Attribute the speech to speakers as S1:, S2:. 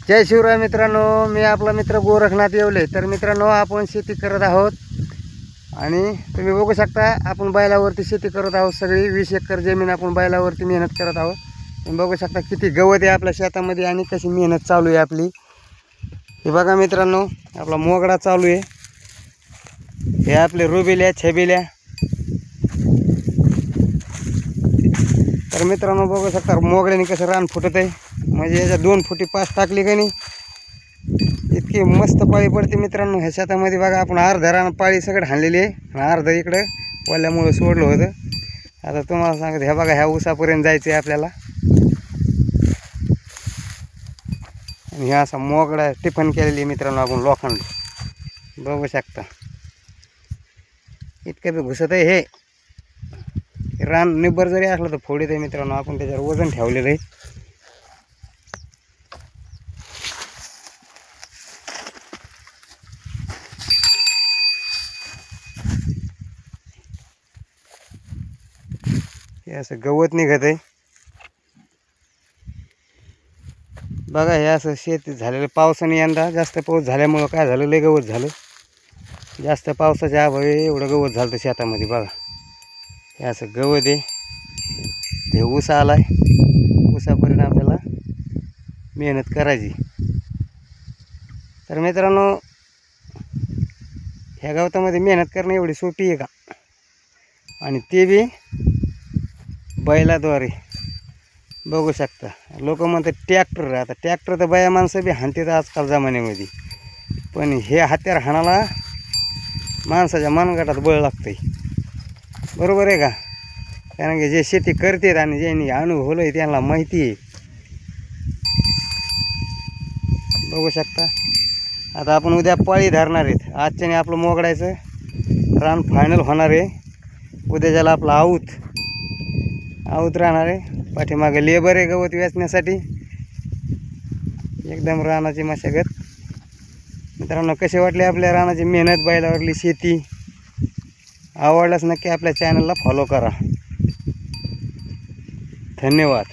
S1: जय शिवराय मित्रांनो, मी आपला मित्र गोरखनाथ येवले। तर मित्रांनो, आपण शेती करत आहोत आणि तुम्ही बघू शकता आपण बैलावरती शेती करत आहोत। सगळी 20 एकर जमीन आपण बैलावरती मेहनत करत आहोत। तुम्ही बघू शकता किती गवत आहे आपल्या शेतामध्ये आणि कशी मेहनत चालू आहे आपली। हे बघा मित्रांनो, आपला मोगडा चालू आहे। हे आपले रुबिल्या छबिल्या। तर मित्रांनो बघू शकता मोगड्याने कसं रान फुटत आहे। म्हणजे याच्या 2 फुटी पास टाकली का नाही इतकी मस्त पाळी पडते मित्रांनो ह्या शेतामध्ये। बघा आपण अर्धा रान पाळी सगळं हाणलेली आहे, अर्धा इकडे वल्यामुळे सोडलं होतं। आता तुम्हाला सांगत हे बघा ह्या ऊसापर्यंत जायचं आहे आपल्याला। आणि ह्या असा मोगडा टिफन केलेली मित्रांनो आपण लोखंड बघू शकता। इतकं बी घुसत आहे हे रान। निब्बर जरी असलं तर फोडीत आहे मित्रांनो, आपण त्याच्यावर वजन ठेवलेलं आहे। हे असं गवत निघत आहे बघा। हे असं शेती झालेलं पावसाने यंदा जास्त पाऊस झाल्यामुळं काय झालं, लय गवत झालं। जास्त पावसाच्या अभावी एवढं गवत झालं शेतामध्ये बघा। हे असं गवत आहे। ते ऊस आलाय, ऊसापर्यंत आपल्याला मेहनत करायची। तर मित्रांनो, ह्या गवतामध्ये मेहनत करणं एवढी सोपी आहे का? आणि ते बी बैलाद्वारे बघू शकता। लोक म्हणतात ट्रॅक्टर, आता ट्रॅक्टर तर बाया माणसं बी हाणतात आजकाल जमान्यामध्ये, पण हे हत्यार हाणाला माणसाच्या मनगटात बळ लागतंय, बरोबर आहे का? कारण की जे शेती करतात आणि ज्यांनी अनुभवलं आहे त्यांना माहिती आहे। बघू शकता आता आपण उद्या पाळी धरणार आहेत। आजच्याने आपलं मोगडायचं रान फायनल होणार आहे। उद्या ज्याला आपलं आऊत राहणार आहे। पाठीमागे लेबर आहे गवत वेचण्यासाठी। एकदम रानाची मशागत। मित्रांनो, कशी वाटली आपल्या रानाची मेहनत, बैलावरली शेती? आवडल्यास नक्की आपल्या चॅनलला फॉलो करा। धन्यवाद।